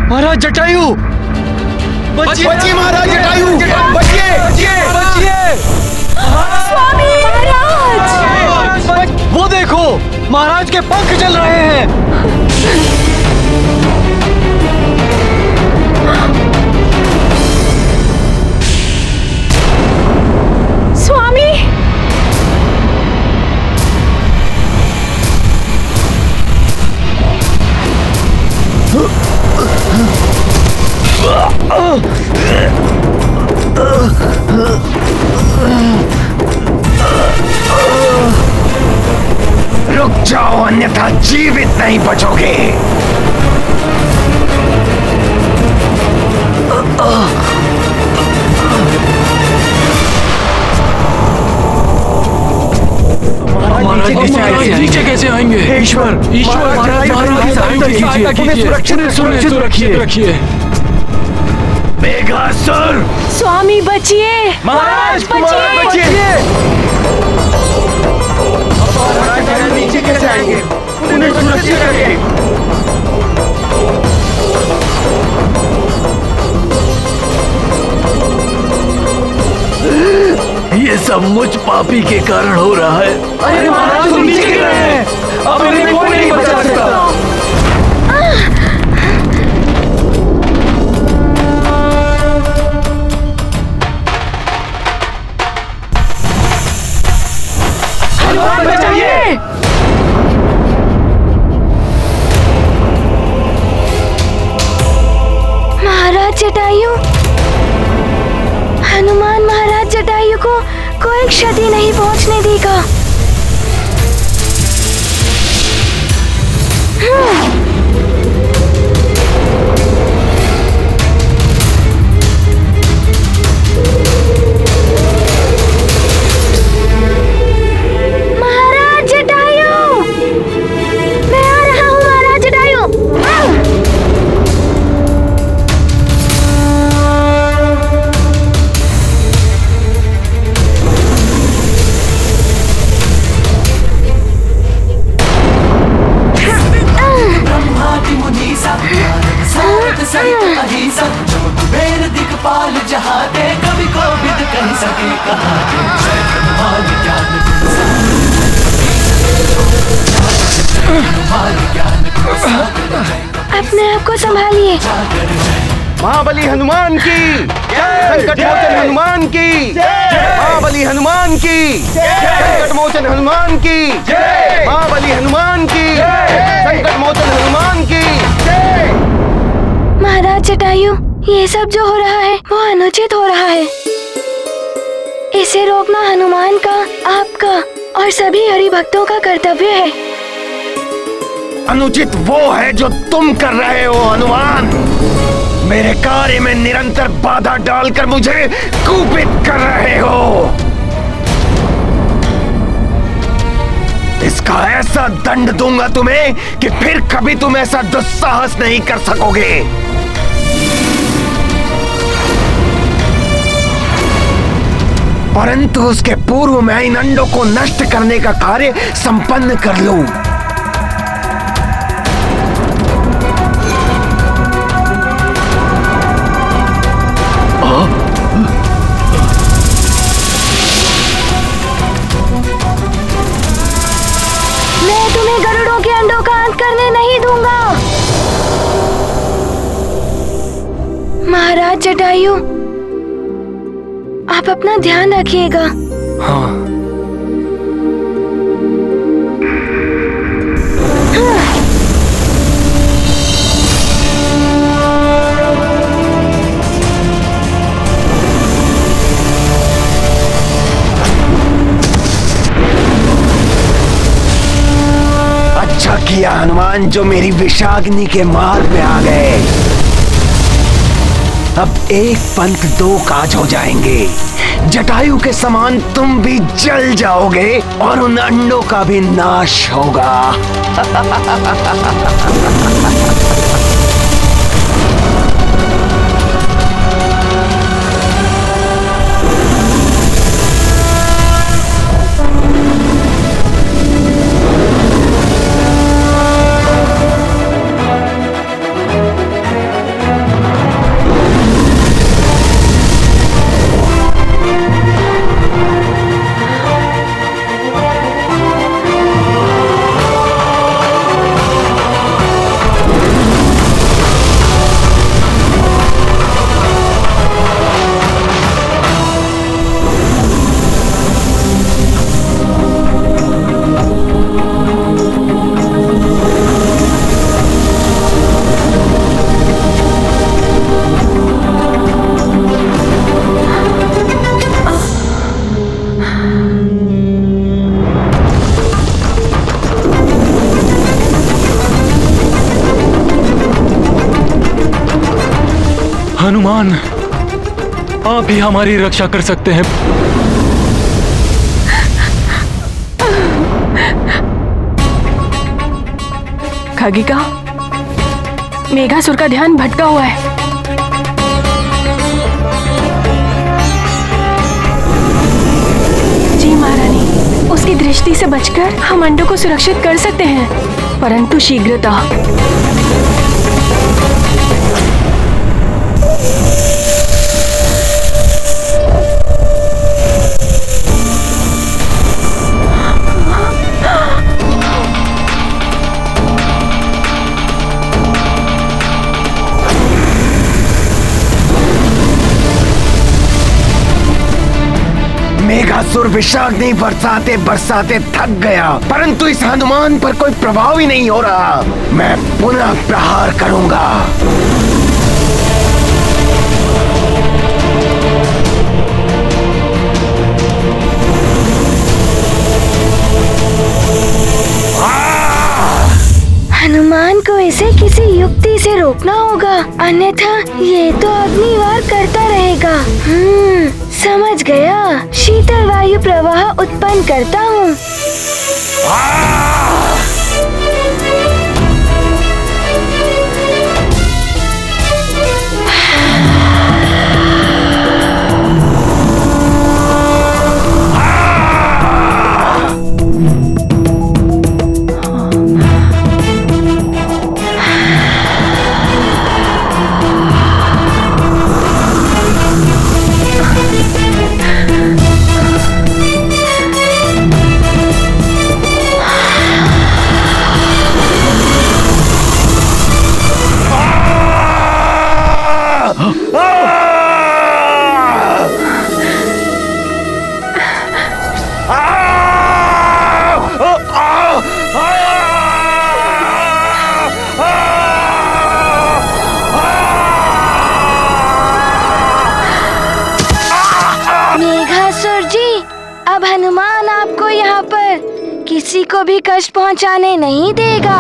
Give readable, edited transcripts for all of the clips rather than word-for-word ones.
महाराज जटायु, बचिए महाराज जटायु, बचिए बचिए। स्वामी महाराज, वो देखो महाराज के पंख जल रहे हैं। स्वामी, रुक जाओ, अन्यथा जीवित नहीं बचोगे। नीचे कैसे आएंगे? ईश्वर ईश्वर सुरक्षित रखिए। मेघासुर, स्वामी बचिए, महाराज बचिए। नीचे कैसे आएंगे? उन्हें सुरक्षित रखें। ये सब मुझ पापी के कारण हो रहा है। अरे महाराज तुम नीचे गिर रहे हैं, अब इन्हें कोई नहीं बचा सकता। हनुमान बचाइए। महाराज जटायु, हनुमान महाराज जटायु को कोई क्षति नहीं पहुंचने देगा। महाराज जटायु, मैं आ रहा हूँ महाराज जटायु। दिखपाल जहाँ दे कभी को बिद कह सके कहाँ दे हनुमान ज्ञान अपने आप को संभालिए। महाबली हनुमान की संकट मोचन, हनुमान की महाबली हनुमान की संकट मोचन, हनुमान की महाबली हनुमान की संकट मोचन, हनुमान की। महाराज जटायु, ये सब जो हो रहा है वो अनुचित हो रहा है। इसे रोकना हनुमान का, आपका और सभी हरि भक्तों का कर्तव्य है। अनुचित वो है जो तुम कर रहे हो हनुमान। मेरे कार्य में निरंतर बाधा डालकर मुझे कुपित कर रहे हो। इसका ऐसा दंड दूंगा तुम्हें कि फिर कभी तुम ऐसा दुस्साहस नहीं कर सकोगे। परंतु उसके पूर्व मैं इन अंडों को नष्ट करने का कार्य संपन्न कर लूं। मैं तुम्हें गरुड़ों के अंडों का अंत करने नहीं दूंगा। महाराज जटायु, आप अपना ध्यान रखिएगा। हाँ। अच्छा किया हनुमान जो मेरी विषाग्नि के मार्ग में आ गए। अब एक पंथ दो काज हो जाएंगे। जटायु के समान तुम भी जल जाओगे और उन अंडों का भी नाश होगा। हनुमान, आप ही हमारी रक्षा कर सकते हैं। खगिका, मेघासुर का ध्यान भटका हुआ है। जी महारानी, उसकी दृष्टि से बचकर हम अंडों को सुरक्षित कर सकते हैं, परंतु शीघ्रता। मेघासुर विषाग्नि बरसाते बरसाते थक गया, परंतु इस हनुमान पर कोई प्रभाव ही नहीं हो रहा। मैं पुनः प्रहार करूंगा। हनुमान को इसे किसी युक्ति से रोकना होगा, अन्यथा ये तो अग्निवार करता रहेगा। समझ गया, शीतल वायु प्रवाह उत्पन्न करता हूँ। मेघासुर जी, अब हनुमान आपको यहाँ पर किसी को भी कष्ट पहुँचाने नहीं देगा।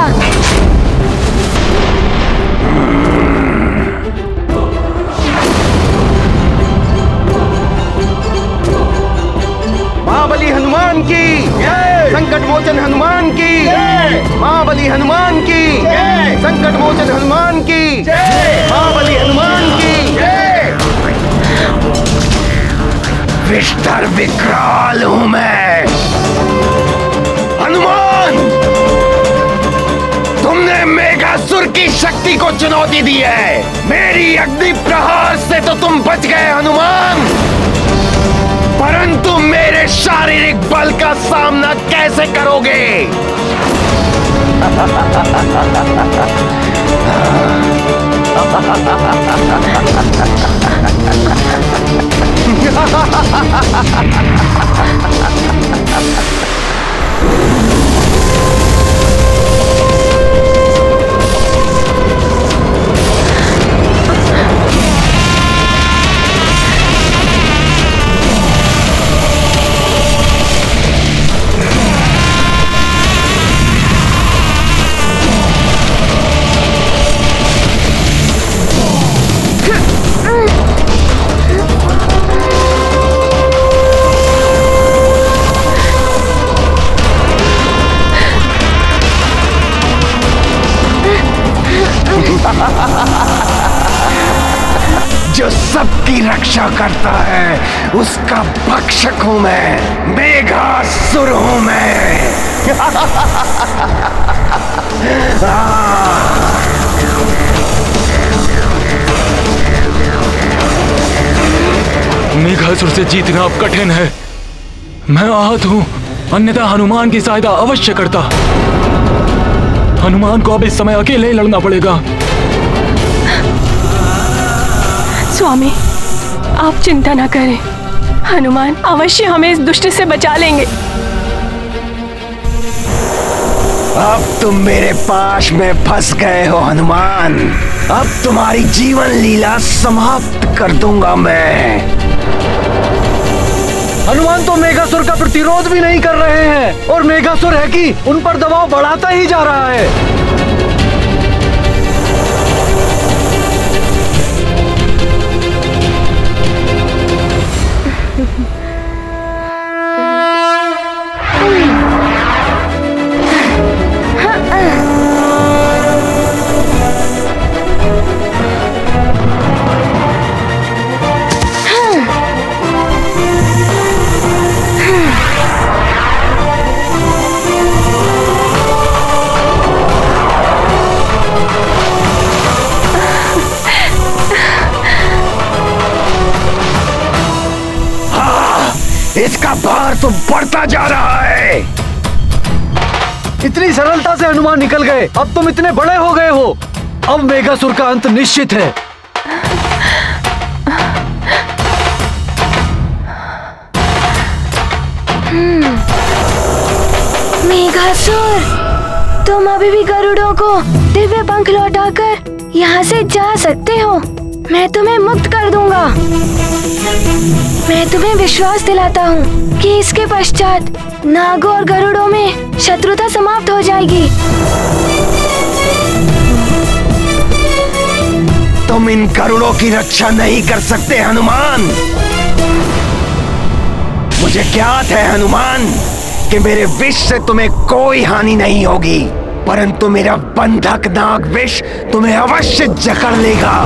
महाबली हनुमान की जय, संकट मोचन हनुमान की जय, महाबली हनुमान की जय, संकट मोचन हनुमान की जय, महाबली हनुमान की जय। विष्टर विकराल हूं मैं। हनुमान, तुमने मेघासुर की शक्ति को चुनौती दी है। मेरी अग्नि प्रहार से तो तुम बच गए हनुमान, परंतु मेरे शारीरिक बल का सामना कैसे करोगे? जो सबकी रक्षा करता है उसका भक्षक हूं मैं, मेघासुर हूं मैं। मेघासुर से जीतना अब कठिन है। मैं आहत हूँ, अन्यथा हनुमान की सहायता अवश्य करता। हनुमान को अब इस समय अकेले ही लड़ना पड़ेगा। स्वामी, आप चिंता न करें, हनुमान अवश्य हमें इस दुष्ट से बचा लेंगे। अब तुम मेरे पाश में फंस गए हो हनुमान। अब तुम्हारी जीवन लीला समाप्त कर दूंगा मैं। हनुमान तो मेघासुर का प्रतिरोध भी नहीं कर रहे हैं और मेघासुर है कि उन पर दबाव बढ़ाता ही जा रहा है। अहंकार तो बढ़ता जा रहा है। इतनी सरलता से हनुमान निकल गए, अब तुम इतने बड़े हो गए हो। अब मेघासुर का अंत निश्चित है। मेघासुर, तुम अभी भी गरुड़ों को दिव्य पंख लौटाकर यहाँ से जा सकते हो। मैं तुम्हें मुक्त कर दूंगा। मैं तुम्हें विश्वास दिलाता हूँ कि इसके पश्चात नागों और गरुड़ों में शत्रुता समाप्त हो जाएगी। तुम इन गरुड़ों की रक्षा नहीं कर सकते हनुमान। मुझे ज्ञात है हनुमान कि मेरे विष से तुम्हें कोई हानि नहीं होगी, परंतु मेरा बंधक नाग विष तुम्हें अवश्य जकड़ लेगा।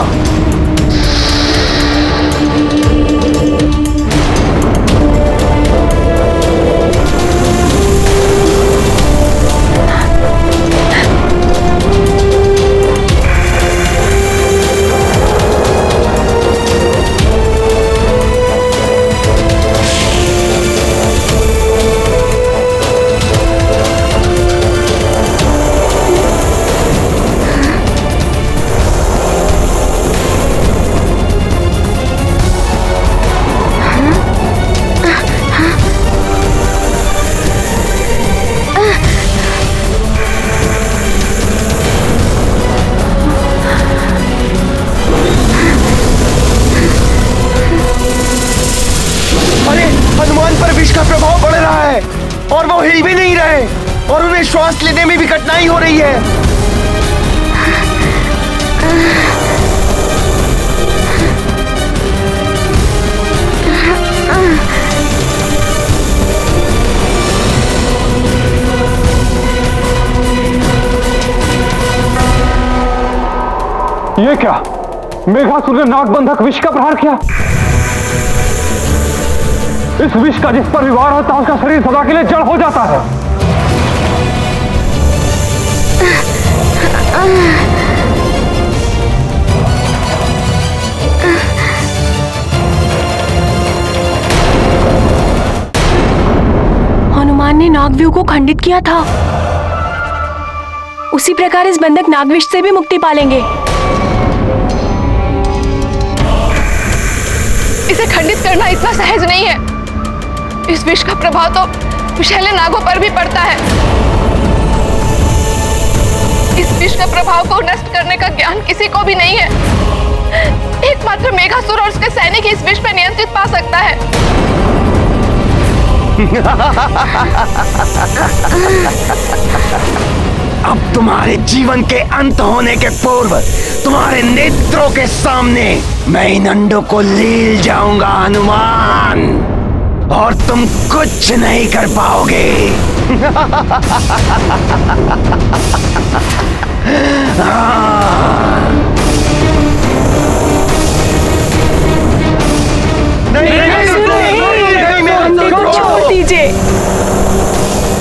और वो हिल भी नहीं रहे और उन्हें श्वास लेने में भी कठिनाई हो रही है। ये क्या? मेघासुर ने नागबंधक विष का प्रहार किया। इस विष का जिस पर भी वार होता है उसका शरीर सदा के लिए जड़ हो जाता है। हनुमान ने नागव्यूह को खंडित किया था, उसी प्रकार इस बंधक नागविष से भी मुक्ति पालेंगे। इसे खंडित करना इतना सहज नहीं है। इस विष का प्रभाव तो विषैले नागों पर भी पड़ता है। इस विष का प्रभाव को नष्ट करने का ज्ञान किसी को भी नहीं है। एकमात्र मेघासुर और उसके सैनिक इस विष पर नियंत्रित पा सकता है। अब तुम्हारे जीवन के अंत होने के पूर्व तुम्हारे नेत्रों के सामने मैं इन अंडों को लील जाऊंगा हनुमान, और तुम कुछ नहीं कर पाओगे। छोड़ दीजिए।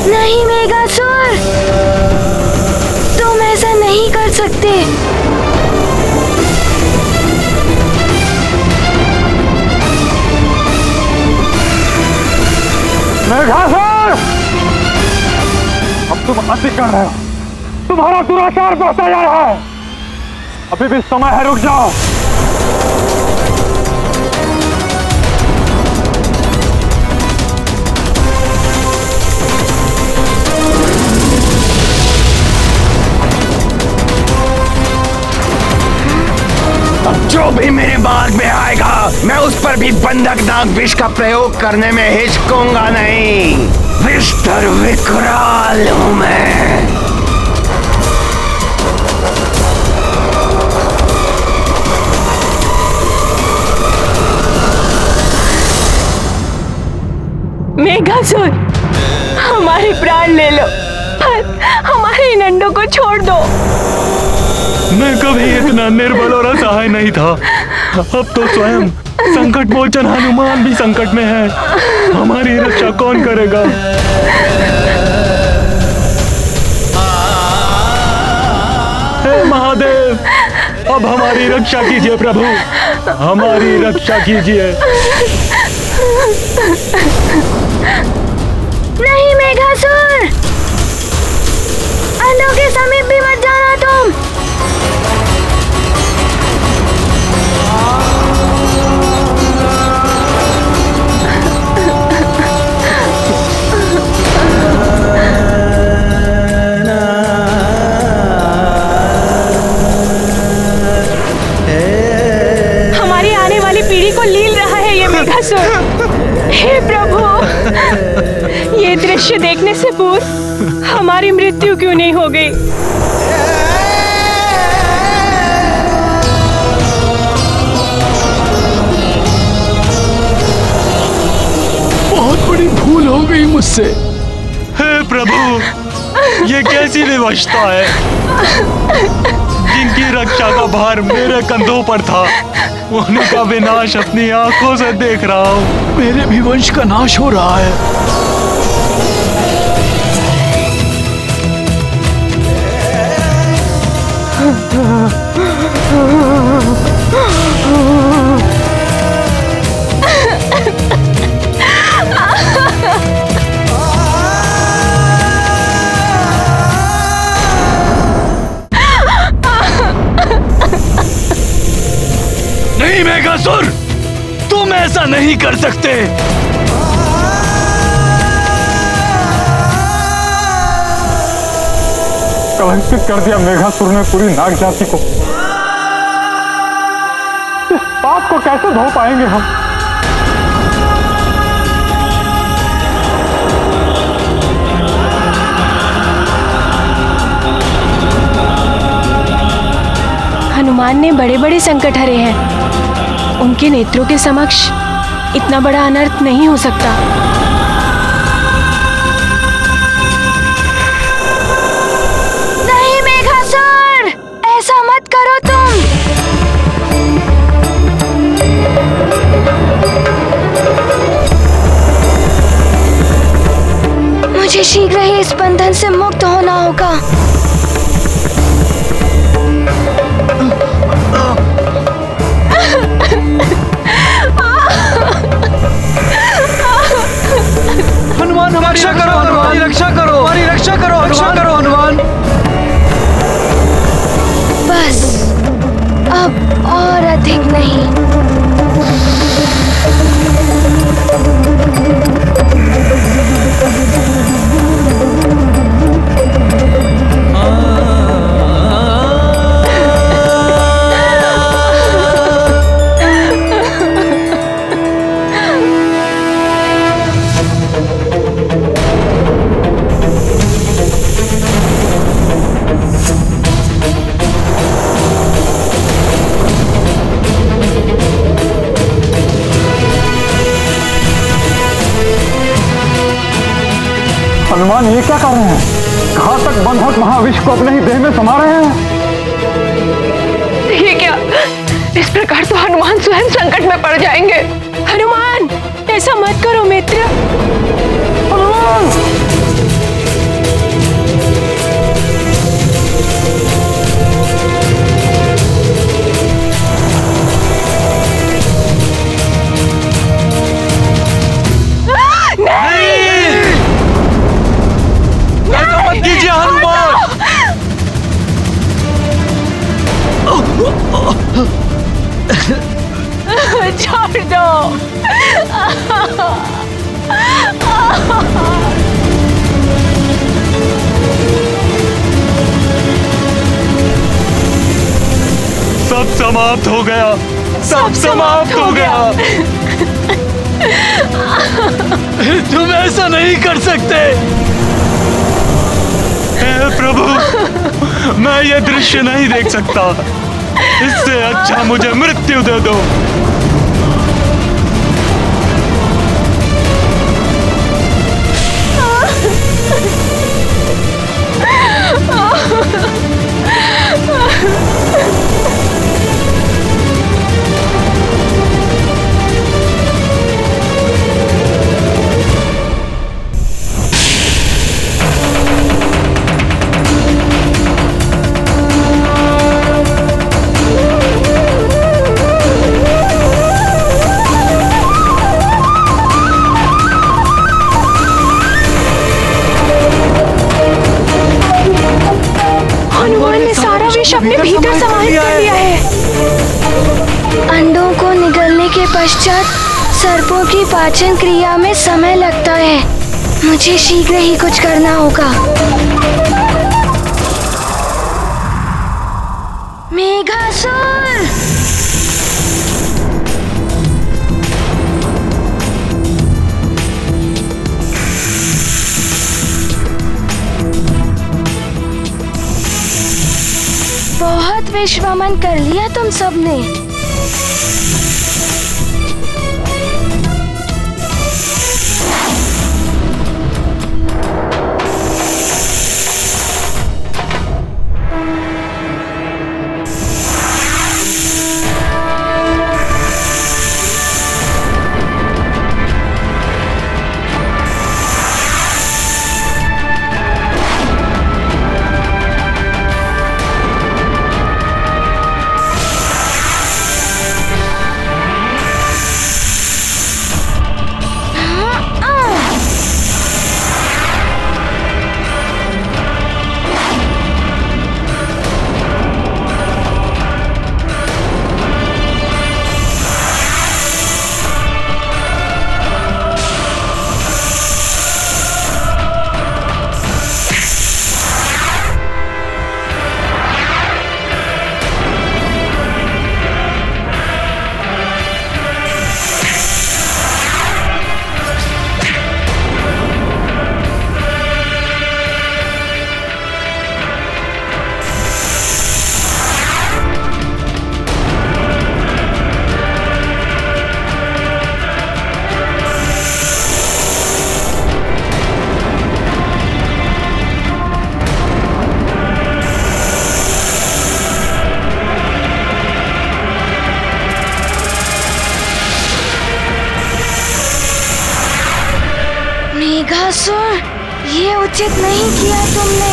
नहीं मेघासुर, तुम ऐसा नहीं कर सकते। मेघासुर, अब तुम अति कर रहे हो। तुम्हारा दुराचार बढ़ता जा रहा है। अभी भी समय है, रुक जाओ। अब जो भी मेरे मार्ग में आएगा मैं उस पर भी बंधक नाग विष का प्रयोग करने में हिचकूंगा नहीं। विस्तर विकराल हूं मैं। मेघासुर, हमारे प्राण ले लो, पर हमारे इन अंडों को छोड़ दो। मैं कभी इतना निर्बल और असहाय नहीं था। अब तो स्वयं संकट मोचन हनुमान भी संकट में है। हमारी रक्षा कौन करेगा? हे महादेव, अब हमारी रक्षा कीजिए प्रभु, हमारी रक्षा कीजिए। नहीं मेघासुर, अंधों के समीप भी मत जाना तुम। हमारी आने वाली पीढ़ी को लील रहा है ये मेघासुर। हे प्रभु, ये दृश्य देखने से पूर्व हमारी मृत्यु क्यों नहीं हो गई? बहुत बड़ी भूल हो गई मुझसे। हे प्रभु, ये कैसी विवशता है? जिनकी रक्षा का भार मेरे कंधों पर था, उनका विनाश अपनी आंखों से देख रहा हूँ। मेरे भी वंश का नाश हो रहा है। नहीं मेघासुर, तुम ऐसा नहीं कर सकते। कलंकित कर दिया मेघासुर ने पूरी नाग जाति को। इस पाप को कैसे धो पाएंगे हम? हनुमान ने बड़े बड़े संकट हरे हैं, उनके नेत्रों के समक्ष इतना बड़ा अनर्थ नहीं हो सकता। नहीं मेघासुर, ऐसा मत करो तुम। मुझे शीघ्र ही इस बंधन से मुक्त होना होगा। हनुमान हमारी रक्षा करो, हनुमान रक्षा करो, हमारी रक्षा करो, रक्षा करो हनुमान। बस अब और अधिक नहीं। हनुमान ये क्या कर रहे हैं? घातक बंधक महाविष को अपने ही देह में समा रहे हैं। ये क्या? इस प्रकार तो हनुमान स्वयं संकट में पड़ जाएंगे। हनुमान, ऐसा मत करो मित्र। हनुमान! कीजिए हनुमान। छोड़ दो। सब समाप्त हो गया, सब समाप्त हो गया। तुम ऐसा नहीं कर सकते। हे प्रभु, मैं ये दृश्य नहीं देख सकता। इससे अच्छा मुझे मृत्यु दे दो। के पश्चात सर्पों की पाचन क्रिया में समय लगता है। मुझे शीघ्र ही कुछ करना होगा। मेघासुर! बहुत विश्वमन कर लिया तुम सबने। मेघासुर, ये उचित नहीं किया तुमने।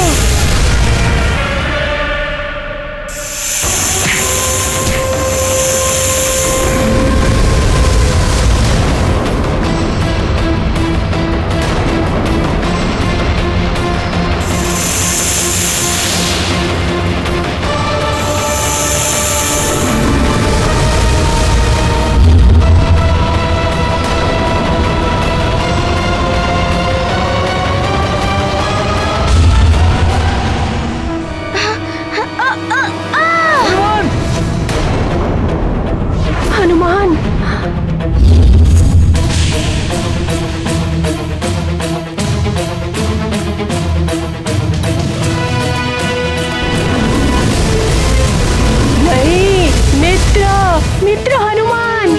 हनुमान! नहीं, मित्र हनुमान!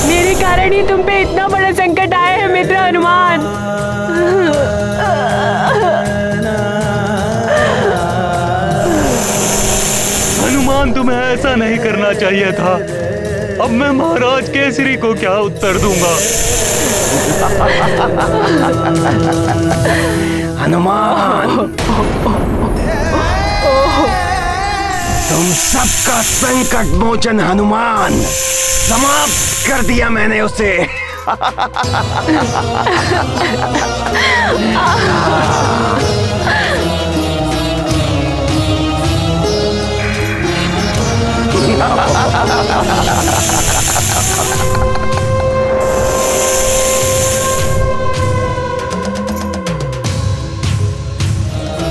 मेरे कारण ही तुम पे इतना बड़ा संकट आया है मित्र हनुमान। हनुमान, तुम्हें ऐसा नहीं करना चाहिए था। अब मैं महाराज केसरी को क्या उत्तर दूंगा? हनुमान, तुम सबका संकट मोचन हनुमान, समाप्त कर दिया मैंने उसे।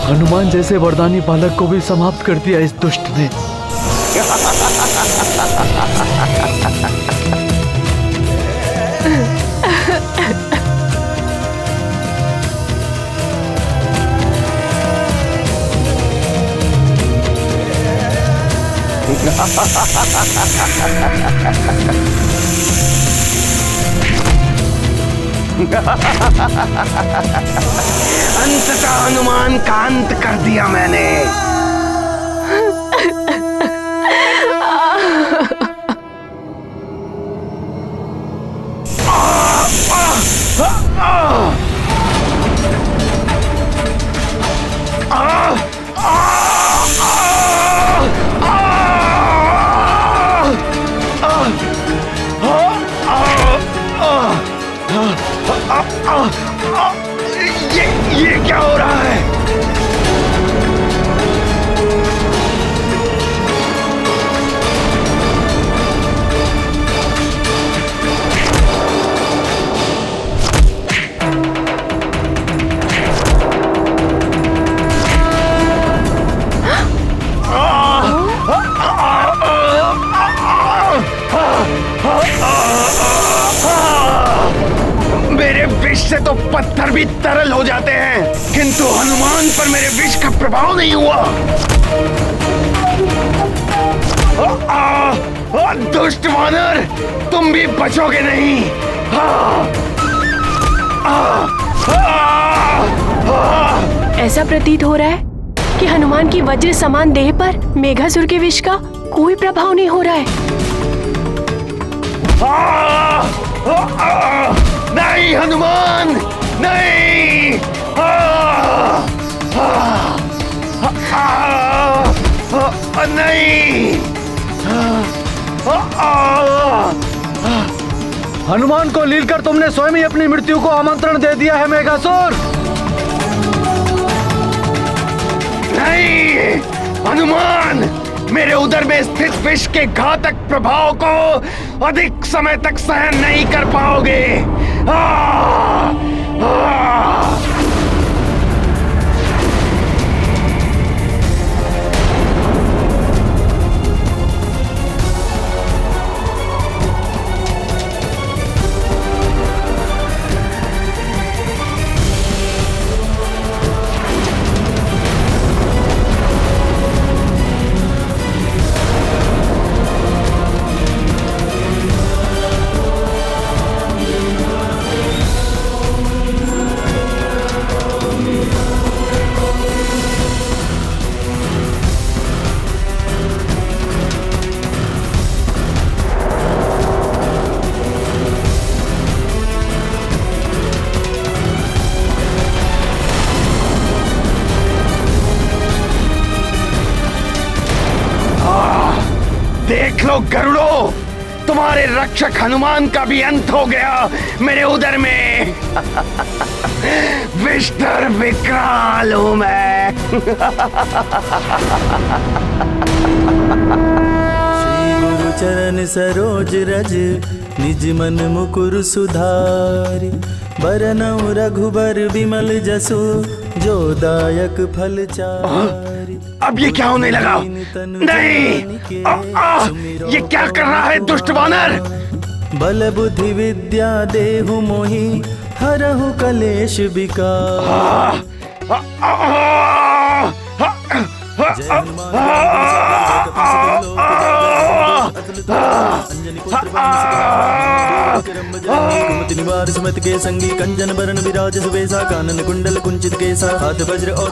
हनुमान जैसे वरदानी बालक को भी समाप्त कर दिया इस दुष्ट ने। अंततः हनुमान का अंत कर दिया मैंने। ये क्या हो रहा है? मेरे विष से तो पत्थर भी तरल हो जाते हैं, किंतु हनुमान पर मेरे विष का प्रभाव नहीं हुआ। दुष्ट वानर, तुम भी बचोगे नहीं। ऐसा प्रतीत हो रहा है कि हनुमान की वज्र समान देह पर मेघासुर के विष का कोई प्रभाव नहीं हो रहा है। नहीं हनुमान, नहीं। नहीं। हनुमान को लीलकर तुमने स्वयं ही अपनी मृत्यु को आमंत्रण दे दिया है मेघासुर। नहीं हनुमान, मेरे उदर में स्थित विष के घातक प्रभाव को अधिक समय तक सहन नहीं कर पाओगे। देख लो गरुड़ो, तुम्हारे रक्षक हनुमान का भी अंत हो गया मेरे उदर में। विष्णु विकराल हूं मैं। श्री गुरु चरण सरोज रज, निज मन मुकुर सुधारि। बरनउँ रघुबर विमल जसु, जो दायक फल चारि। अब ये क्या होने लगा? नहीं, ये क्या कर रहा है दुष्ट वानर? बल बुद्धि विद्या देहु मोहि, हरहु कलेश विकार। निवार सुमति के संगी, कंचन बरन विराज सुबेसा। कानन कुंडल कुंचित केसा, हाथ वज्र और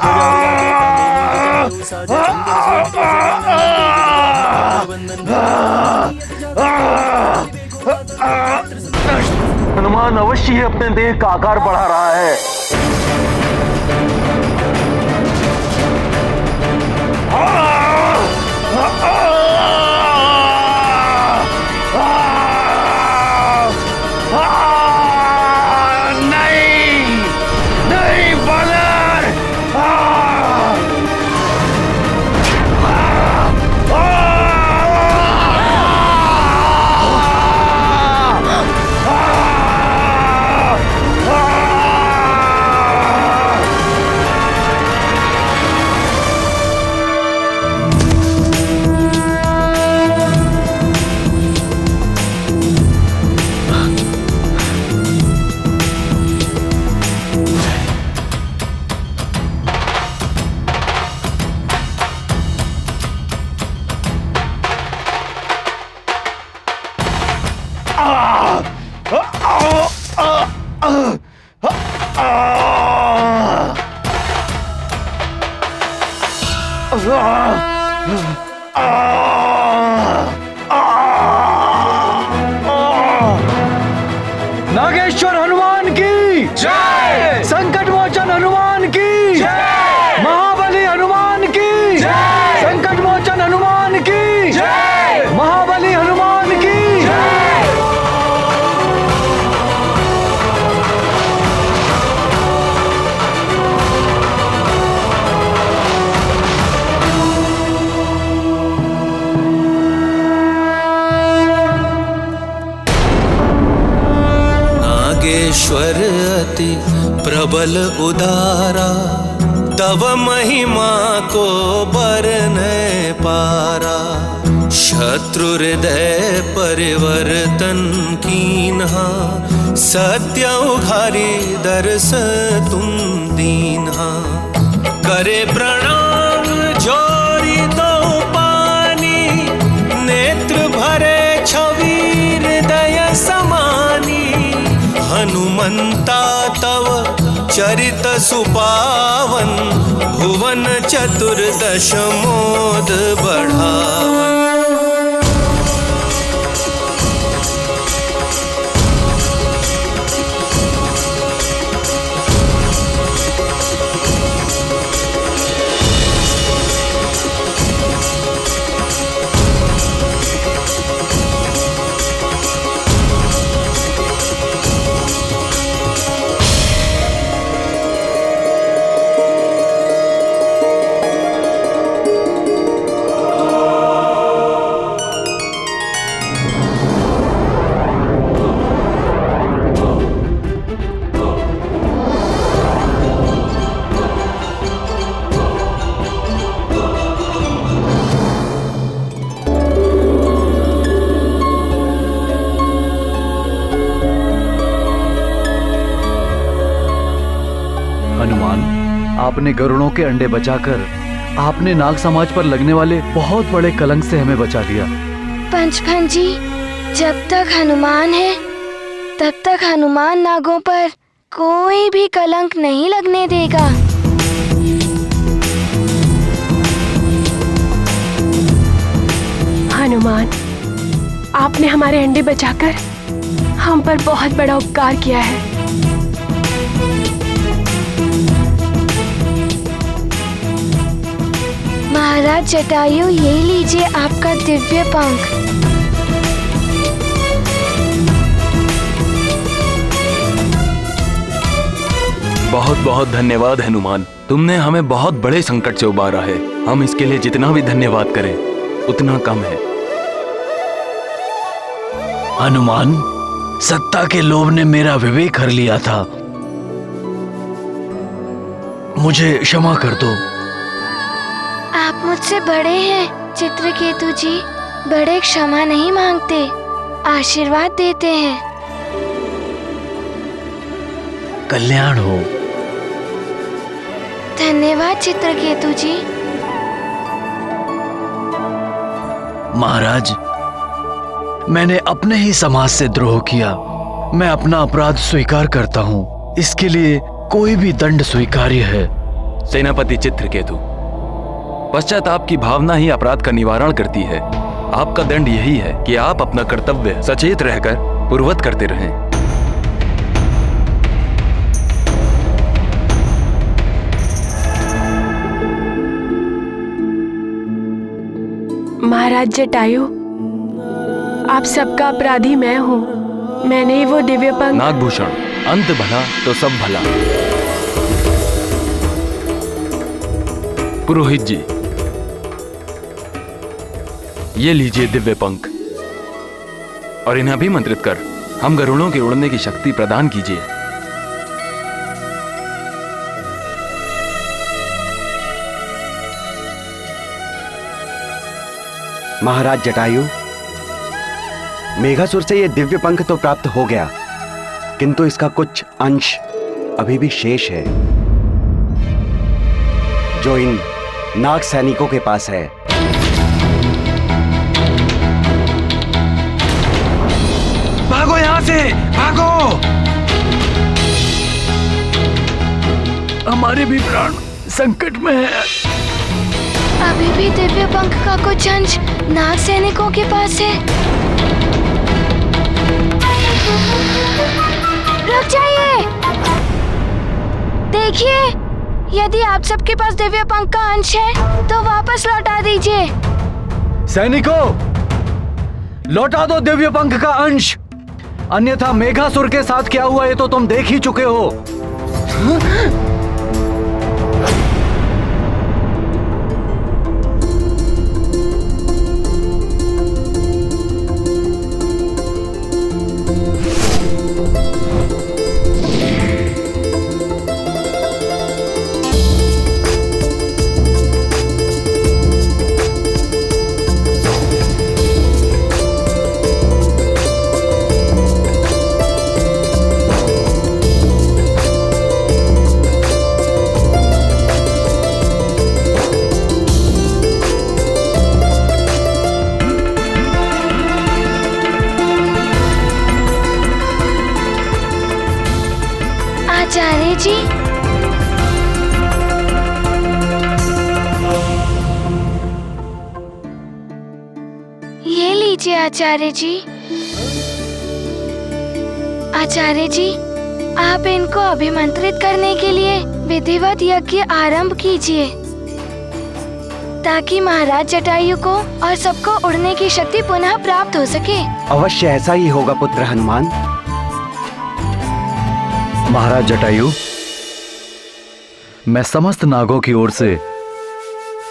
हनुमान अवश्य ही अपने देह का आकार बढ़ा रहा है। नागेश्वर हनुमान की जय, संकट मोचन हनुमान की जय, महाबली हनुमान की जय, संकट मोचन हनुमान की जय, महाबली हनुमान की जय। ईश्वर अति प्रबल उदारा, तव महिमा को बरने पारा। शत्रु हृदय परिवर्तन कीन्हा, सत्य उघारी दर्श तुम दीन्हा। करे प्रणाम जोरी दो पानी, नेत्र भरे छवि हृदय समानी। हनुमंता तव चरित सुपावन, भुवन चतुर्दश मोद बढ़ावन। आपने गरुड़ों के अंडे बचाकर आपने नाग समाज पर लगने वाले बहुत बड़े कलंक से हमें बचा लिया। पंचफन जी, जब तक हनुमान है तब तक हनुमान नागों पर कोई भी कलंक नहीं लगने देगा। हनुमान, आपने हमारे अंडे बचाकर हम पर बहुत बड़ा उपकार किया है। महाराज जटायु, ये लीजिए आपका दिव्य पंख। बहुत बहुत धन्यवाद हनुमान, तुमने हमें बहुत बड़े संकट से उबारा है। हम इसके लिए जितना भी धन्यवाद करें उतना कम है। हनुमान, सत्ता के लोभ ने मेरा विवेक हर लिया था, मुझे क्षमा कर दो। आप मुझसे बड़े हैं चित्रकेतु जी, बड़े क्षमा नहीं मांगते, आशीर्वाद देते हैं। कल्याण हो। धन्यवाद चित्रकेतु जी। महाराज, मैंने अपने ही समाज से द्रोह किया। मैं अपना अपराध स्वीकार करता हूँ। इसके लिए कोई भी दंड स्वीकार्य है। सेनापति चित्रकेतु, पश्चाताप की भावना ही अपराध का निवारण करती है। आपका दंड यही है कि आप अपना कर्तव्य सचेत रहकर पूर्ववत करते रहें। महाराज जटायु, आप सबका अपराधी मैं हूँ। मैंने ही वो दिव्य पंख। नागभूषण, अंत भला तो सब भला। पुरोहित जी, ये लीजिए दिव्य पंख और इन्हें अभिमंत्रित कर हम गरुड़ों के उड़ने की शक्ति प्रदान कीजिए। महाराज जटायु, मेघासुर से ये दिव्य पंख तो प्राप्त हो गया, किंतु इसका कुछ अंश अभी भी शेष है, जो इन नाग सैनिकों के पास है। भागो यहाँ से, भागो! हमारे भी प्राण संकट में है। अभी भी दिव्य पंख का कुछ अंश नाग सैनिकों के पास है। रुक जाइए! देखिए, यदि आप सबके पास दिव्य पंख का अंश है तो वापस लौटा दीजिए। सैनिकों, लौटा दो दिव्य पंख का अंश, अन्यथा मेघासुर के साथ क्या हुआ ये तो तुम देख ही चुके हो। आचार्य जी, ये लीजिए आचार्य जी। आचार्य जी, आप इनको अभिमंत्रित करने के लिए विधिवत यज्ञ आरंभ कीजिए ताकि महाराज जटायु को और सबको उड़ने की शक्ति पुनः प्राप्त हो सके। अवश्य ऐसा ही होगा पुत्र हनुमान। महाराज जटायु, मैं समस्त नागों की ओर से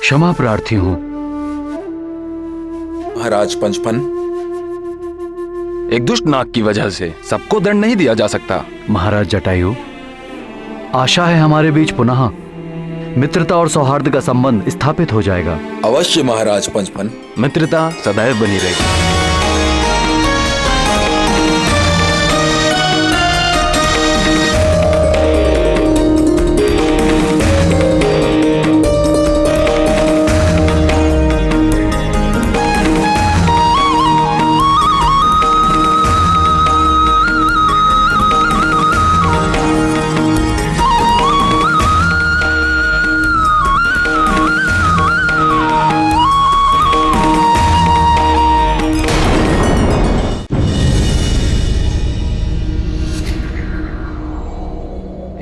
क्षमा प्रार्थी हूँ। महाराज पंचफन, एक दुष्ट नाग की वजह से सबको दंड नहीं दिया जा सकता। महाराज जटायु, आशा है हमारे बीच पुनः मित्रता और सौहार्द का संबंध स्थापित हो जाएगा। अवश्य महाराज पंचफन, मित्रता सदैव बनी रहेगी।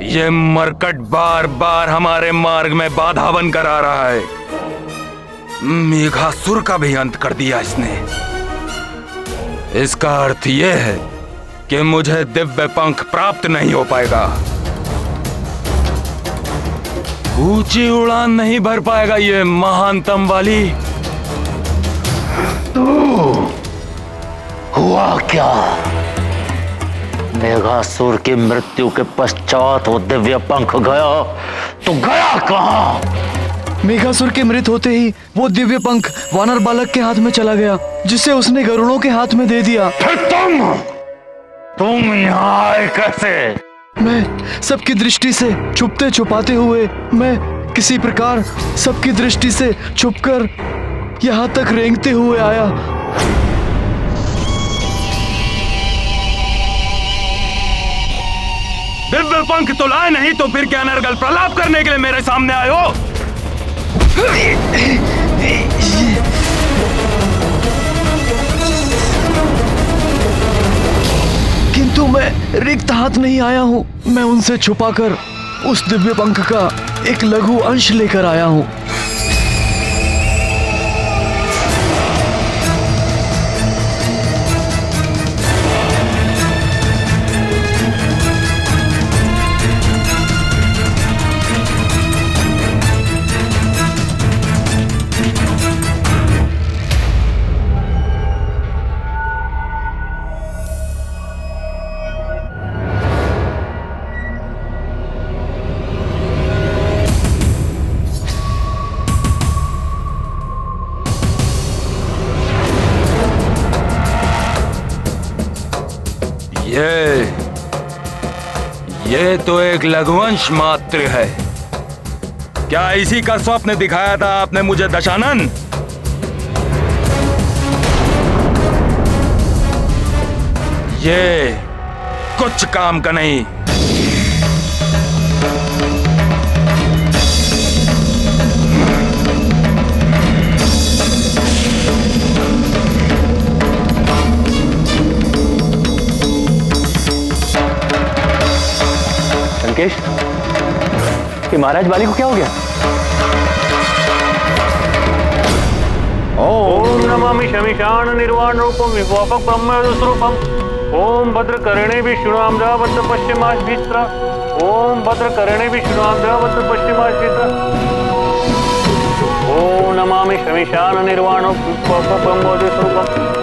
ये मरकट बार बार हमारे मार्ग में बाधा बनकर आ रहा है। मेघासुर का भी अंत कर दिया इसने। इसका अर्थ ये है कि मुझे दिव्य पंख प्राप्त नहीं हो पाएगा। ऊंची उड़ान नहीं भर पाएगा ये महानतम वाली। हुआ क्या? मेघासुर की मृत्यु के पश्चात वो दिव्य पंख गया तो गया कहाँ? मेघासुर के मृत होते ही वो दिव्य पंख वानर बालक के हाथ में चला गया, जिसे उसने गरुड़ों के हाथ में दे दिया। फिर तुम यहाँ आए कैसे? मैं सबकी दृष्टि से छुपते छुपाते हुए, मैं किसी प्रकार सबकी दृष्टि से छुपकर यहाँ तक रेंगते हुए आया। दिव्य पंख तो लाए नहीं तो फिर क्या नरगल प्रलाप करने के लिए मेरे सामने आए हो? किंतु मैं रिक्त हाथ नहीं आया हूँ। मैं उनसे छुपाकर उस दिव्य पंख का एक लघु अंश लेकर आया हूँ। ये तो एक लघुवंश मात्र है। क्या इसी का स्वप्न दिखाया था आपने मुझे दशानन? ये कुछ काम का नहीं। लंकेश, कि महाराज बाली को क्या हो गया? ओम नमामि शमिशान निर्वाण रूपम विवापक ब्रह्म स्वरूपम। ओम भद्र कर्णे विष्णुआम भद्र पश्चिमाश्चित्रा। ओम भद्र कर्णे विष्णुआम भद्र पश्चिमाश्चित्रा। ओम नमामि शमिशान निर्वाण विवापक ब्रह्म स्वरूपम।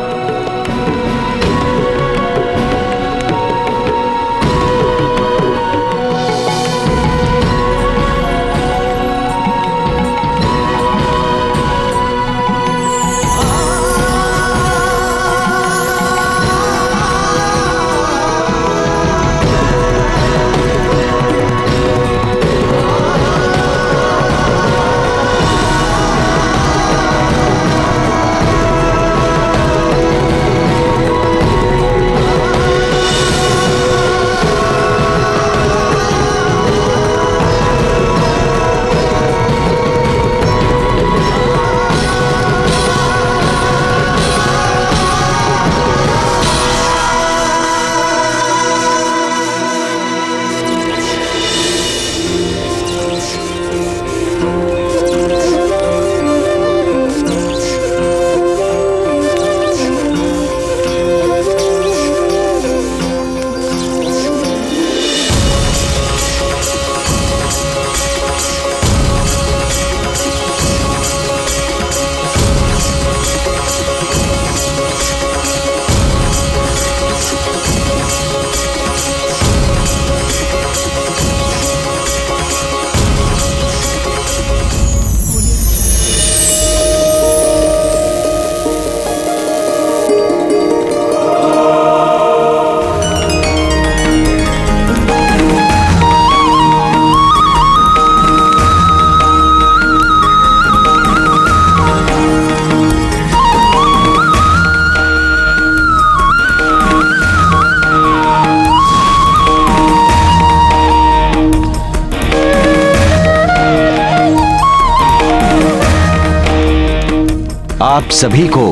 आप सभी को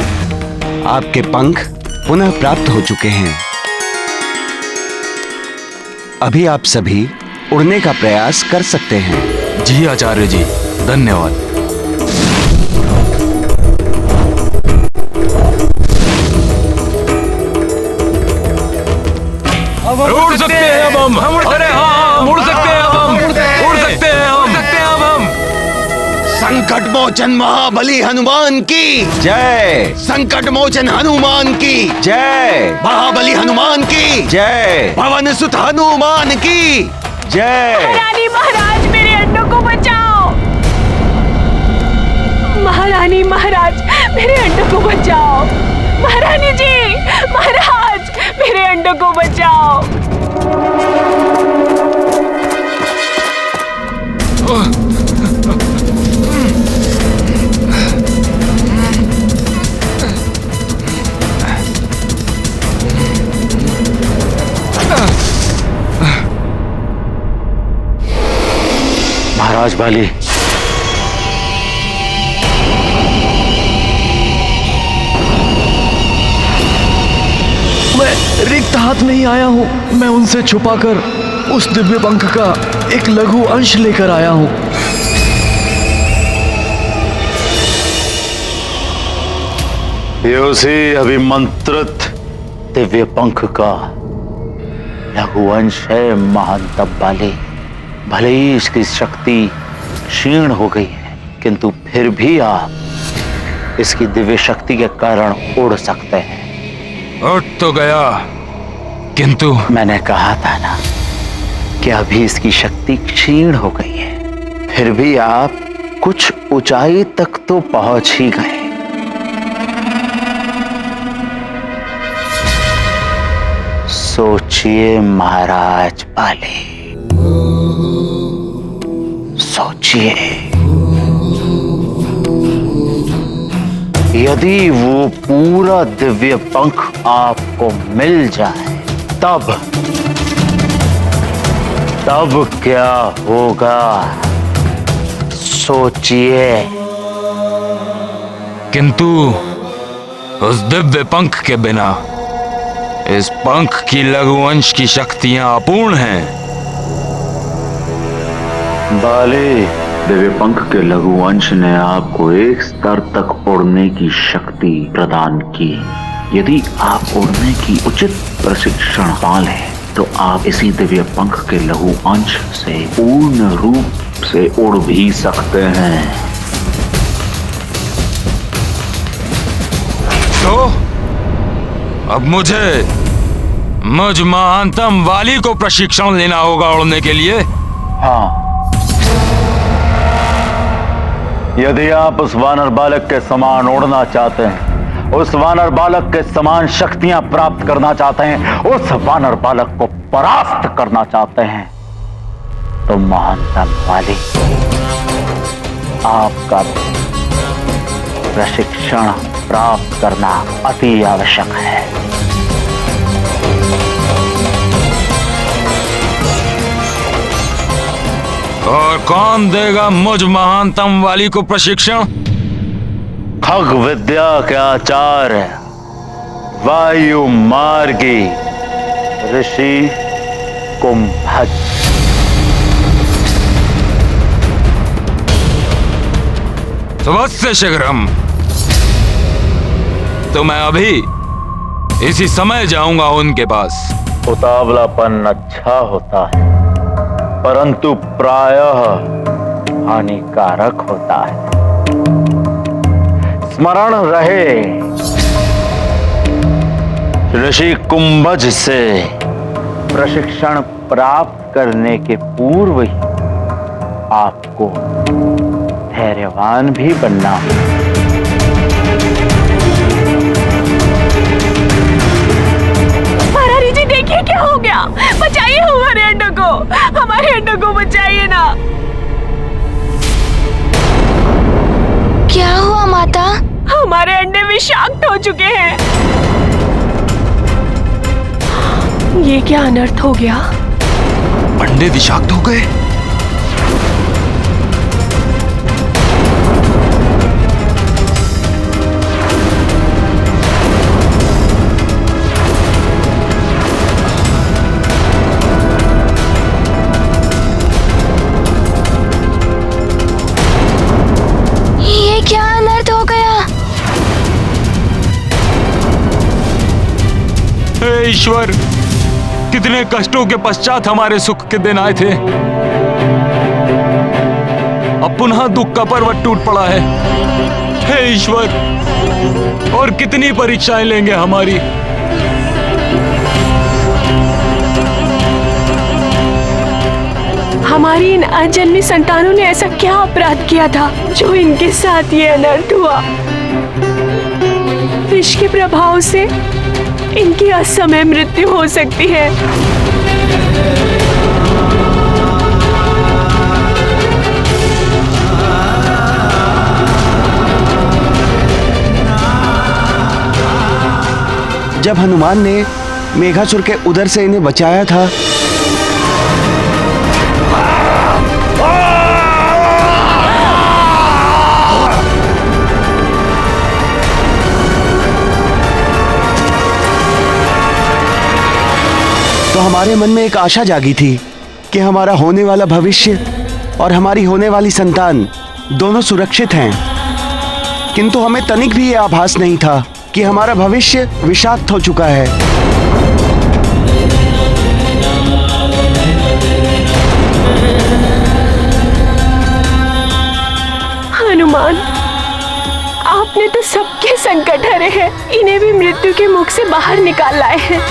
आपके पंख पुनः प्राप्त हो चुके हैं। अभी आप सभी उड़ने का प्रयास कर सकते हैं। जी आचार्य जी, धन्यवाद। उड़ सकते हैं अब हम। अरे हाँ, उड़ सकते हैं अब हम। उड़ सकते हैं अब हम। संकट मोचन महाबली हनुमान की जय। संकट मोचन हनुमान की जय। महाबली हनुमान की जय। पवन सुत हनुमान की जय। महारानी महाराज, मेरे अंडों को बचाओ। महारानी महाराज, मेरे अंडों को बचाओ। महारानी जी, महाराज, मेरे अंडों को बचाओ। महाराज बाली, मैं रिक्त हाथ नहीं आया हूँ। मैं उनसे छुपाकर उस दिव्य पंख का एक लघु अंश लेकर आया हूँ। ये उसी अभिमंत्रित दिव्य पंख का लघु अंश है महांतम बाले। भले ही इसकी शक्ति क्षीण हो गई है, किंतु फिर भी आप इसकी दिव्य शक्ति के कारण उड़ सकते हैं। उठ तो गया, किंतु मैंने कहा था ना कि अभी इसकी शक्ति क्षीण हो गई है, फिर भी आप कुछ ऊंचाई तक तो पहुंच ही गए। सोचिए महाराज बाले, सोचिए, यदि वो पूरा दिव्य पंख आपको मिल जाए तब क्या होगा, सोचिए। किंतु उस दिव्य पंख के बिना इस पंख की लघु अंश की शक्तियां अपूर्ण हैं। बाले, दिव्य पंख के लघु अंश ने आपको एक स्तर तक उड़ने की शक्ति प्रदान की। यदि आप उड़ने की उचित प्रशिक्षण पा लें तो आप इसी दिव्य पंख के लघु अंश से पूर्ण रूप से उड़ भी सकते हैं। तो अब मुझ महानतम वाली को प्रशिक्षण लेना होगा उड़ने के लिए। हाँ, यदि आप उस वानर बालक के समान उड़ना चाहते हैं, उस वानर बालक के समान शक्तियां प्राप्त करना चाहते हैं, उस वानर बालक को परास्त करना चाहते हैं, तो महानतम वाली आपका प्रशिक्षण प्राप्त करना अति आवश्यक है। और कौन देगा मुझ महानतम वाली को प्रशिक्षण? खग विद्या के आचार्य वायु मार्गी ऋषि कुंभज। स्वस्य शीघ्रम। तो मैं अभी इसी समय जाऊंगा उनके पास। उतावलापन अच्छा होता है, परंतु प्रायः हानिकारक होता है। स्मरण रहे, ऋषि कुंभज से प्रशिक्षण प्राप्त करने के पूर्व ही आपको धैर्यवान भी बनना है। महारानी जी, देखिए क्या हो गया। बचाइए हमारे अंडों को, हमारे अंडों को बचाइए ना। क्या हुआ माता? हमारे अंडे विषाक्त हो चुके हैं। ये क्या अनर्थ हो गया? अंडे विषाक्त हो गए? ईश्वर, कितने कष्टों के पश्चात हमारे सुख के दिन आए थे, अब पुनः दुख का पर्वत टूट पड़ा है। हे ईश्वर, और कितनी परीक्षाएं लेंगे हमारी। हमारी इन अजन्मी संतानों ने ऐसा क्या अपराध किया था जो इनके साथ ये अनर्थ हुआ। विष के प्रभाव से इनकी असमय मृत्यु हो सकती है। जब हनुमान ने मेघासुर के उदर से इन्हें बचाया था, तो हमारे मन में एक आशा जागी थी कि हमारा होने वाला भविष्य और हमारी होने वाली संतान दोनों सुरक्षित हैं। किंतु हमें तनिक भी यह आभास नहीं था कि हमारा भविष्य विषाक्त हो चुका है। हनुमान, आपने तो सबके संकट हरे हैं, इन्हें भी मृत्यु के मुख से बाहर निकाल लाए हैं।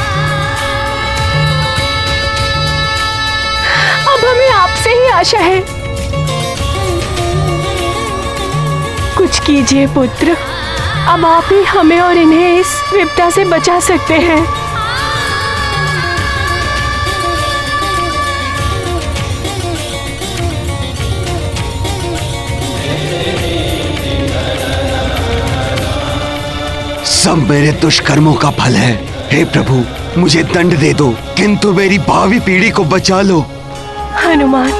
अब हमें आपसे ही आशा है। कुछ कीजिए पुत्र, अब आप ही हमें और इन्हें इस विपदा से बचा सकते हैं। सब मेरे दुष्कर्मों का फल है। हे प्रभु, मुझे दंड दे दो, किंतु मेरी भावी पीढ़ी को बचा लो। हनुमान,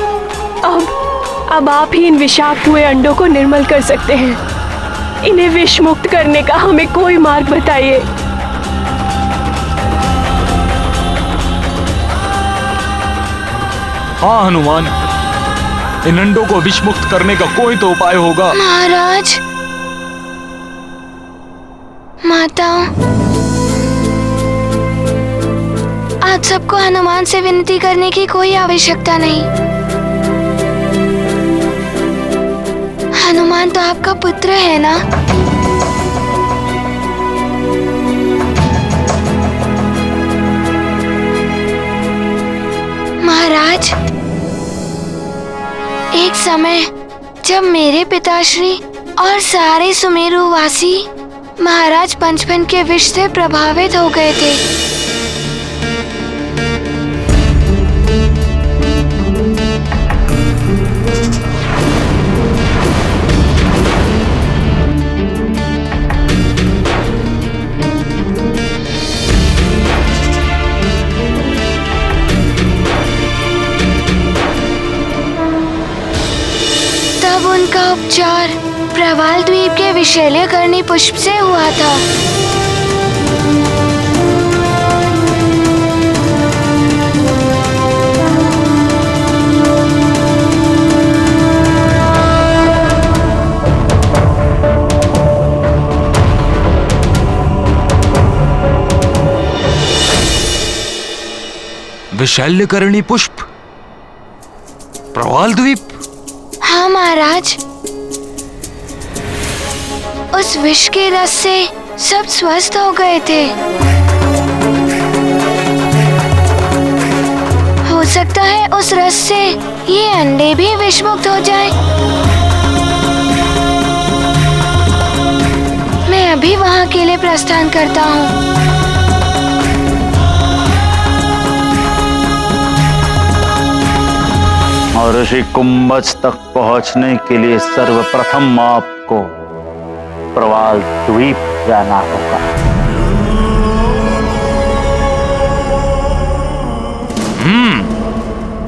अब आप ही इन विषाक्त हुए अंडों को निर्मल कर सकते हैं। इन्हें विष मुक्त करने का हमें कोई मार्ग बताइए। हाँ हनुमान, इन अंडों को विष मुक्त करने का कोई तो उपाय होगा। महाराज, माता, आप सबको हनुमान से विनती करने की कोई आवश्यकता नहीं। हनुमान तो आपका पुत्र है ना? महाराज, एक समय जब मेरे पिताश्री और सारे सुमेरु वासी महाराज पंचफन के विष से प्रभावित हो गए थे। तब उनका उपचार प्रवाल द्वीप के विशैल्यकर्णी पुष्प से हुआ था। विशैल्यकर्णी पुष्प, प्रवाल द्वीप? हाँ महाराज, उस विष के रस से सब स्वस्थ हो गए थे। हो सकता है उस रस से ये अंडे भी विषमुक्त हो जाएं। मैं अभी वहाँ के लिए प्रस्थान करता हूँ। और ऋषि कुंभज तक पहुंचने के लिए सर्वप्रथम आपको प्रवाल द्वीप जाना होगा।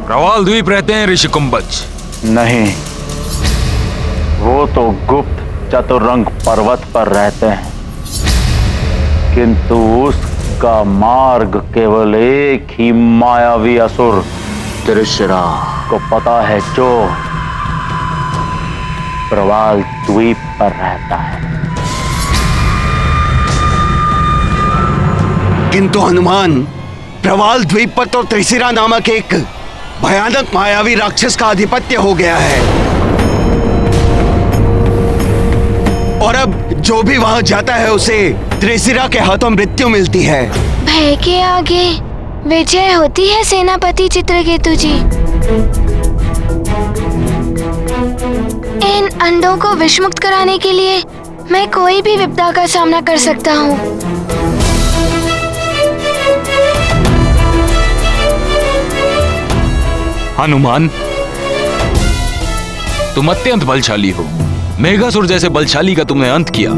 प्रवाल द्वीप रहते हैं ऋषि कुंभज? नहीं, वो तो गुप्त चतुरंग पर्वत पर रहते हैं, किंतु उसका मार्ग केवल एक ही मायावी असुर त्रिशरा को पता है, जो प्रवाल द्वीप पर रहता है। किंतु हनुमान, प्रवाल द्वीप पर तो त्रिशिरा नामक एक भयानक मायावी राक्षस का आधिपत्य हो गया है, और अब जो भी वहां जाता है उसे त्रिशिरा के हाथों मृत्यु मिलती है। भय के आगे विजय होती है सेनापति चित्रकेतु जी। इन अंडों को विषमुक्त कराने के लिए मैं कोई भी विपदा का सामना कर सकता हूँ। हनुमान, तुम अत्यंत बलशाली हो। मेघासुर जैसे बलशाली का तुमने अंत किया,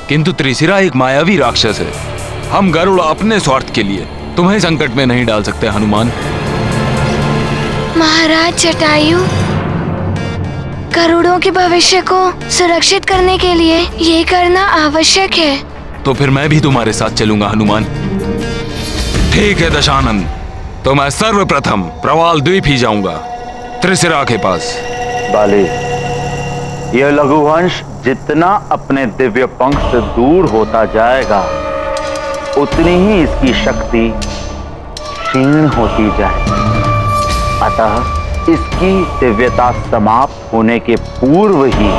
किंतु त्रिशिरा एक मायावी राक्षस है। हम गरुड़ अपने स्वार्थ के लिए तुम्हें संकट में नहीं डाल सकते हनुमान। महाराज जटायु, गरुड़ों के भविष्य को सुरक्षित करने के लिए ये करना आवश्यक है। तो फिर मैं भी तुम्हारे साथ चलूंगा हनुमान। ठीक है दशानन, तो मैं सर्वप्रथम प्रवाल द्वीप ही जाऊंगा, त्रिशिरा के पास। बाली, यह लघुवंश जितना अपने दिव्य पंख से दूर होता जाएगा उतनी ही इसकी शक्ति क्षीण होती जाएगी। अतः इसकी दिव्यता समाप्त होने के पूर्व ही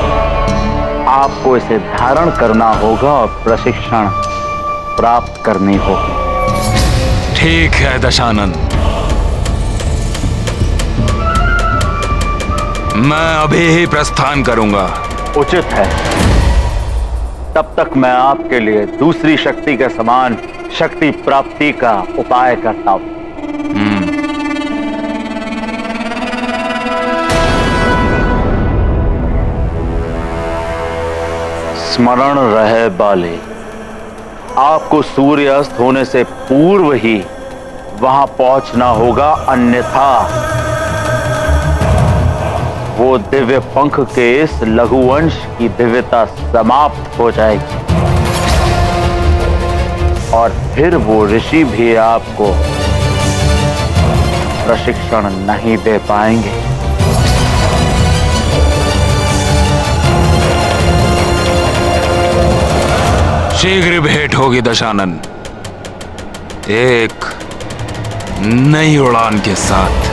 आपको इसे धारण करना होगा और प्रशिक्षण प्राप्त करनी होगी। ठीक है दशानन, मैं अभी ही प्रस्थान करूंगा। उचित है। तब तक मैं आपके लिए दूसरी शक्ति के समान शक्ति प्राप्ति का उपाय करता हूं। स्मरण रहे बाले, आपको सूर्यास्त होने से पूर्व ही वहां पहुंचना होगा, अन्यथा वो दिव्य पंख के इस लघुवंश की दिव्यता समाप्त हो जाएगी और फिर वो ऋषि भी आपको प्रशिक्षण नहीं दे पाएंगे। शीघ्र भेंट होगी दशानन, एक नई उड़ान के साथ।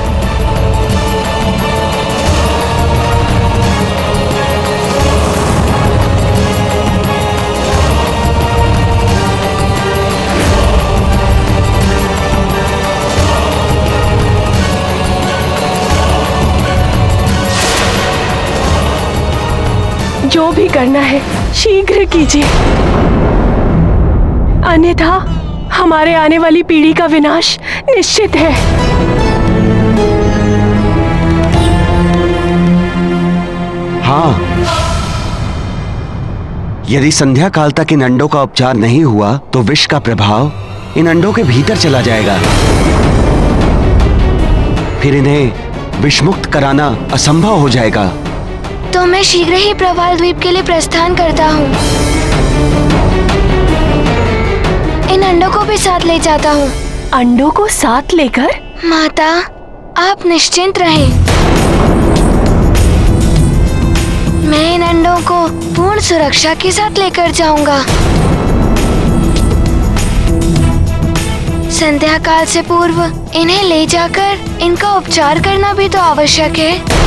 जो भी करना है शीघ्र कीजिए, अन्यथा हमारे आने वाली पीढ़ी का विनाश निश्चित है। हाँ, यदि संध्या काल तक इन अंडों का उपचार नहीं हुआ तो विष का प्रभाव इन अंडों के भीतर चला जाएगा। फिर इन्हें विषमुक्त कराना असंभव हो जाएगा। तो मैं शीघ्र ही प्रवाल द्वीप के लिए प्रस्थान करता हूँ। इन अंडों को भी साथ ले जाता हूँ। अंडों को साथ लेकर? माता, आप निश्चिंत रहें। मैं इन अंडों को पूर्ण सुरक्षा के साथ लेकर जाऊंगा। संध्या काल से पूर्व इन्हें ले जाकर इनका उपचार करना भी तो आवश्यक है।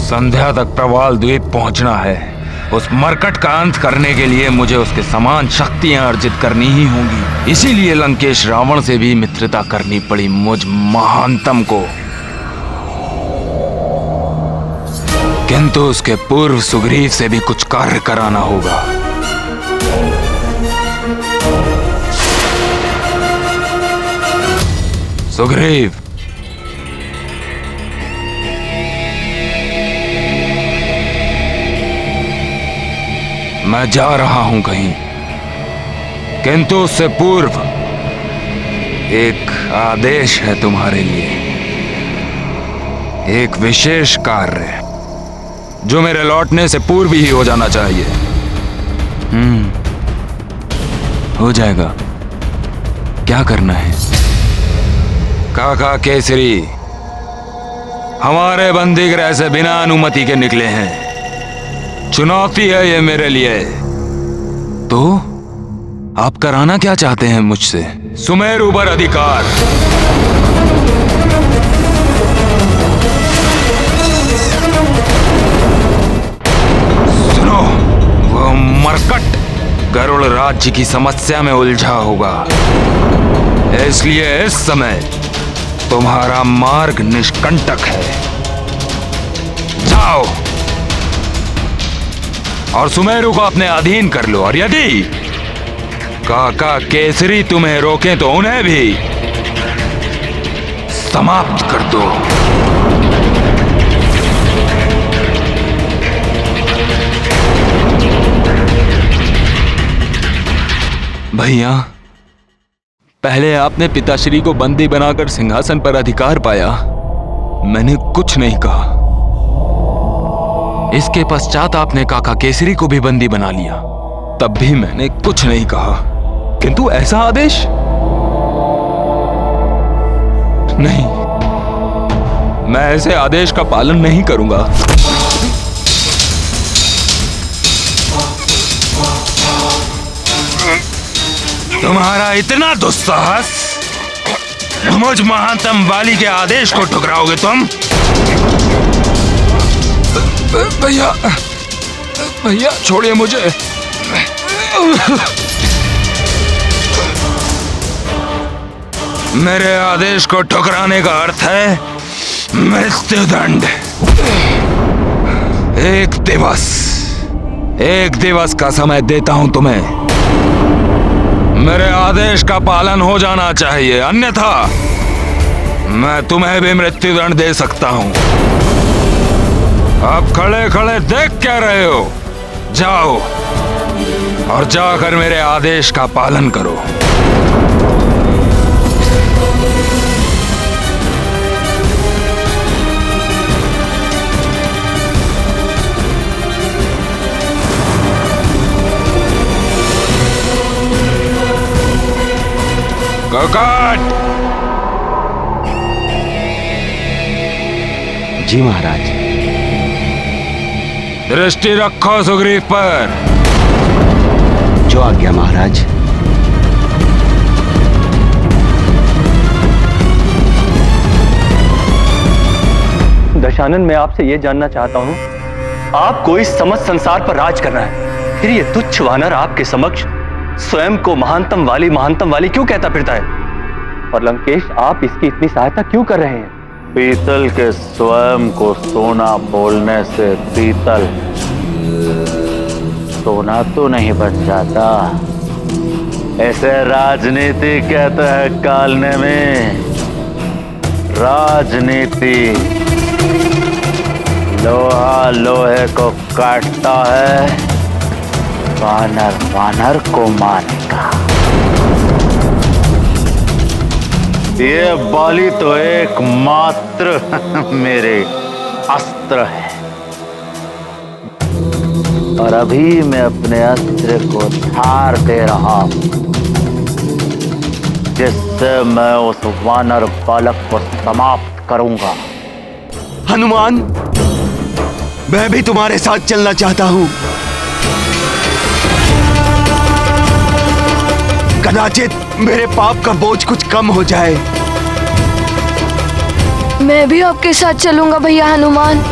संध्या तक प्रवाल द्वीप पहुंचना है। उस मरकट का अंत करने के लिए मुझे उसके समान शक्तियां अर्जित करनी ही होंगी। इसीलिए लंकेश रावण से भी मित्रता करनी पड़ी मुझ महानतम को। किंतु उसके पूर्व सुग्रीव से भी कुछ कार्य कराना होगा। सुग्रीव, मैं जा रहा हूं कहीं, किंतु उससे पूर्व एक आदेश है तुम्हारे लिए। एक विशेष कार्य जो मेरे लौटने से पूर्व ही हो जाना चाहिए। हो जाएगा। क्या करना है? काका केसरी हमारे बंदी गृह से बिना अनुमति के निकले हैं। चुनौती है ये मेरे लिए। तो आप कराना क्या चाहते हैं मुझसे? सुमेरु पर अधिकार। सुनो, वो मरकट गरुड़ राज्य की समस्या में उलझा होगा, इसलिए इस समय तुम्हारा मार्ग निष्कंटक है। जाओ और सुमेरु को अपने अधीन कर लो, और यदि काका केसरी तुम्हें रोके तो उन्हें भी समाप्त कर दो। भैया, पहले आपने पिताश्री को बंदी बनाकर सिंहासन पर अधिकार पाया, मैंने कुछ नहीं कहा। इसके पश्चात आपने काका केसरी को भी बंदी बना लिया, तब भी मैंने कुछ नहीं कहा। किंतु ऐसा आदेश नहीं, मैं ऐसे आदेश का पालन नहीं करूंगा। तुम्हारा इतना दुस्साहस, मुझ महानतम वाली के आदेश को ठुकराओगे तुम? भैया, भैया छोड़िए मुझे। मेरे आदेश को ठुकराने का अर्थ है मृत्युदंड। एक दिवस का समय देता हूं तुम्हें। मेरे आदेश का पालन हो जाना चाहिए, अन्यथा मैं तुम्हें भी मृत्युदंड दे सकता हूं। अब खड़े खड़े देख क्या रहे हो? जाओ और जाकर मेरे आदेश का पालन करो। ककाट! जी महाराज। दृष्टि रखो सुग्रीव पर। जो आज्ञा महाराज। दशानन, मैं आपसे यह जानना चाहता हूं, आपको इस समस्त संसार पर राज करना है, फिर ये तुच्छ वानर आपके समक्ष स्वयं को महानतम वाली क्यों कहता फिरता है? और लंकेश, आप इसकी इतनी सहायता क्यों कर रहे हैं? पीतल के स्वयं को सोना बोलने से पीतल सोना तो नहीं बन जाता। ऐसे राजनीति कहते हैं कालने में। राजनीति लोहा लोहे को काटता है, वानर वानर को मारेगा। ये बाली तो एकमात्र मेरे अस्त्र है, और अभी मैं अपने अस्त्र को धार दे रहा हूं, जिससे मैं उस वानर बालक को समाप्त करूंगा। हनुमान, मैं भी तुम्हारे साथ चलना चाहता हूं। कदाचित मेरे पाप का बोझ कुछ कम हो जाए। मैं भी आपके साथ चलूंगा भैया हनुमान।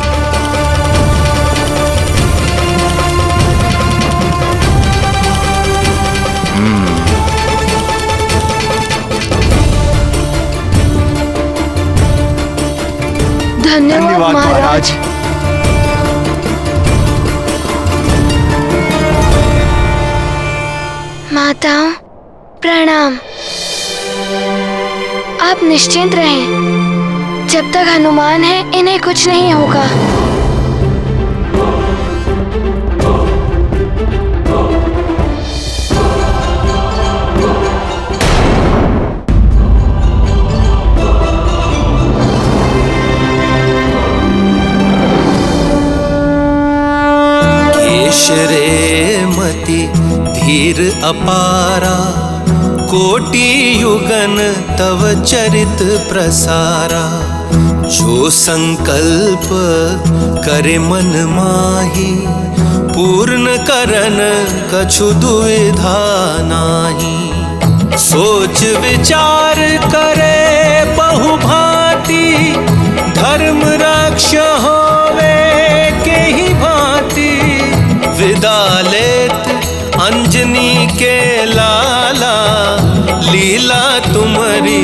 धन्यवाद महाराज। माताओं प्रणाम। आप निश्चिंत रहें, जब तक हनुमान है इन्हें कुछ नहीं होगा। केशरे मति धीर अपारा, कोटि युगन तव चरित प्रसारा, जो संकल्प करे मन माही, पूर्ण करन कछु दुविधा नाही। सोच विचार करे बहुभांति, धर्म रक्ष होवे के ही भांति। विदा लेत अंजनी के लाला, लीला तुम्हारी